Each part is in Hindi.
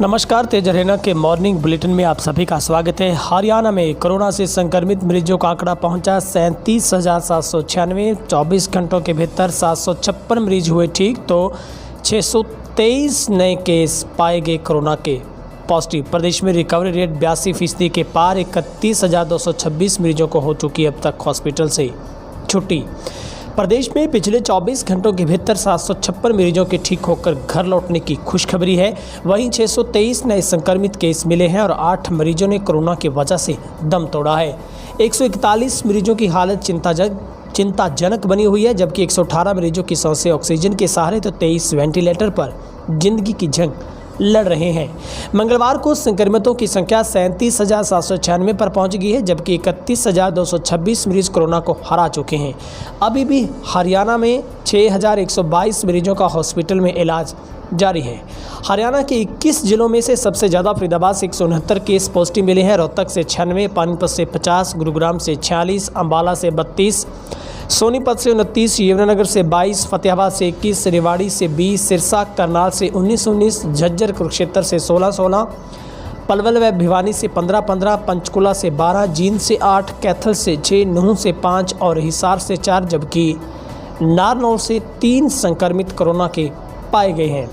नमस्कार, तेज हरियाणा के मॉर्निंग बुलेटिन में आप सभी का स्वागत है। हरियाणा में कोरोना से संक्रमित मरीजों का आंकड़ा पहुंचा 37,796। 24 घंटों के भीतर 756 मरीज हुए ठीक, तो 623 नए केस पाए गए कोरोना के पॉजिटिव। प्रदेश में रिकवरी रेट 82% के पार। 31,226 मरीजों को हो चुकी अब तक हॉस्पिटल से छुट्टी। प्रदेश में पिछले 24 घंटों के भीतर 756 मरीजों के ठीक होकर घर लौटने की खुशखबरी है। वहीं 623 नए संक्रमित केस मिले हैं और 8 मरीजों ने कोरोना की वजह से दम तोड़ा है। 141 मरीजों की हालत चिंताजनक बनी हुई है, जबकि 118 मरीजों की सांसें ऑक्सीजन के सहारे तो 23 वेंटिलेटर पर जिंदगी की जंग लड़ रहे हैं। मंगलवार को संक्रमितों की संख्या 37,796 पर पहुंच गई है, जबकि 31,226 मरीज कोरोना को हरा चुके हैं। अभी भी हरियाणा में 6,122 मरीजों का हॉस्पिटल में इलाज जारी है। हरियाणा के 21 जिलों में से सबसे ज़्यादा फरीदाबाद से 169 केस पॉजिटिव मिले हैं। रोहतक से 96, पानीपत से 50, गुरुग्राम से 46, अंबाला से 32, सोनीपत से 29, यमुनानगर से 22, फतेहाबाद से 21, रेवाड़ी से 20, सिरसा करनाल से 19, झज्जर कुरुक्षेत्र से 16, पलवल व भिवानी से 15, पंचकुला से 12, जींद से 8, कैथल से 6, नूंह से 5 और हिसार से 4, जबकि नारनौल से 3 संक्रमित कोरोना के पाए गए हैं।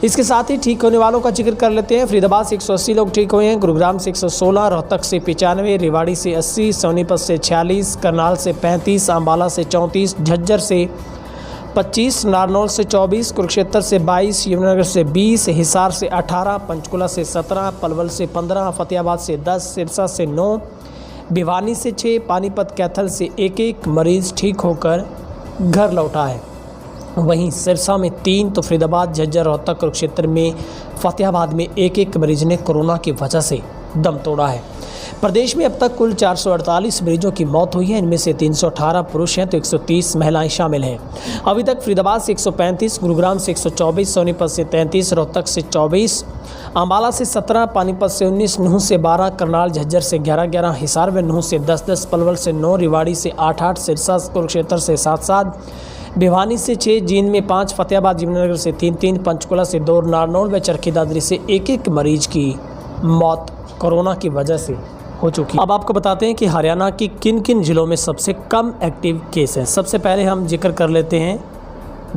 इसके साथ ही ठीक होने वालों का जिक्र कर लेते हैं। फरीदाबाद से 180 लोग ठीक हुए हैं, गुरुग्राम से 116, रोहतक से 95, रेवाड़ी से 80, सोनीपत से 46, करनाल से 35, अंबाला से 34, झज्जर से 25, नारनौल से 24, कुरुक्षेत्र से 22, यमुनानगर से 20, हिसार से 18, पंचकुला से 17, पलवल से 15, फतेहाबाद से 10, सिरसा से 9, भिवानी से 6, पानीपत कैथल से 1 मरीज़ ठीक होकर घर लौटा है। वहीं सिरसा में 3, तो फरीदाबाद, झज्जर, रोहतक, कुरुक्षेत्र में, फतेहाबाद में 1 मरीज ने कोरोना की वजह से दम तोड़ा है। प्रदेश में अब तक कुल 448 मरीजों की मौत हुई है। इनमें से 318 पुरुष हैं तो 130 महिलाएं शामिल हैं। अभी तक फरीदाबाद से 135, गुरुग्राम से 124, सोनीपत से 33, रोहतक से 24, अंबाला से 17, पानीपत से 19, नूंह से 12, करनाल झज्जर से 11, हिसार व नूंह से 10, पलवल से 9, रेवाड़ी से 8, सिरसा कुरुक्षेत्र से 7, भिवानी से 6, जींद में 5, फतेहाबाद यमुनानगर से 3, पंचकुला से 2, नारनौल व चरखी दादरी से 1 मरीज की मौत कोरोना की वजह से हो चुकी है। अब आपको बताते हैं कि हरियाणा की किन किन जिलों में सबसे कम एक्टिव केस है। सबसे पहले हम जिक्र कर लेते हैं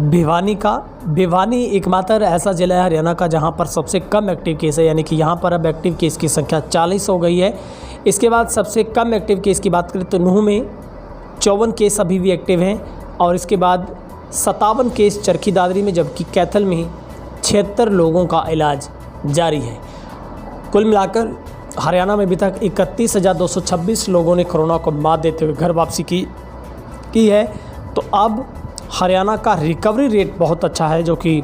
भिवानी का। भिवानी एकमात्र ऐसा जिला है हरियाणा का जहां पर सबसे कम एक्टिव केस है, यानी कि यहां पर अब एक्टिव केस की संख्या 40 हो गई है। इसके बाद सबसे कम एक्टिव केस की बात करें तो नूंह में 54 केस अभी भी एक्टिव हैं और इसके बाद 57 केस चरखी दादरी में, जबकि कैथल में 76 लोगों का इलाज जारी है। कुल मिलाकर हरियाणा में अभी तक 31,226 लोगों ने कोरोना को मात देते हुए घर वापसी की है। तो अब हरियाणा का रिकवरी रेट बहुत अच्छा है, जो कि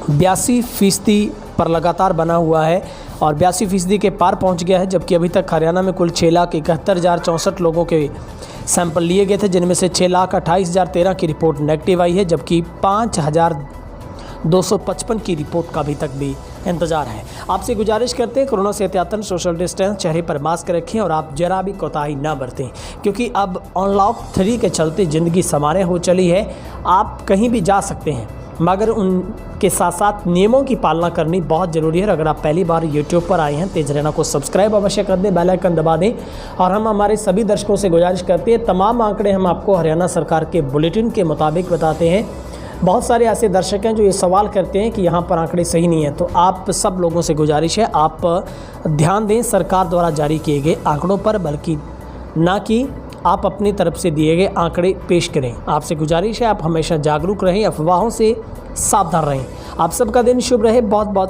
82% पर लगातार बना हुआ है और 82% के पार पहुंच गया है। जबकि अभी तक हरियाणा में कुल 6,71,064 लोगों के सैंपल लिए गए थे, जिनमें से 6,28,013 की रिपोर्ट नेगेटिव आई है, जबकि 5,255 की रिपोर्ट का अभी तक भी इंतजार है। आपसे गुजारिश करते हैं कोरोना से एहतियातन सोशल डिस्टेंस, चेहरे पर मास्क रखें और आप जरा भी कोताही ना बरतें, क्योंकि अब अनलॉक 3 के चलते ज़िंदगी समाने हो चली है। आप कहीं भी जा सकते हैं, मगर उनके साथ साथ नियमों की पालना करनी बहुत ज़रूरी है। अगर आप पहली बार यूट्यूब पर आए हैं, तेज हरियाणा को सब्सक्राइब अवश्य कर दें, बेल आइकन दबा दें। और हम हमारे सभी दर्शकों से गुजारिश करते हैं, तमाम आंकड़े हम आपको हरियाणा सरकार के बुलेटिन के मुताबिक बताते हैं। बहुत सारे ऐसे दर्शक हैं जो ये सवाल करते हैं कि यहाँ पर आंकड़े सही नहीं है, तो आप सब लोगों से गुजारिश है आप ध्यान दें सरकार द्वारा जारी किए गए आंकड़ों पर, बल्कि ना कि आप अपनी तरफ से दिए गए आंकड़े पेश करें। आपसे गुजारिश है आप हमेशा जागरूक रहें, अफवाहों से सावधान रहें। आप सबका दिन शुभ रहे। बहुत बहुत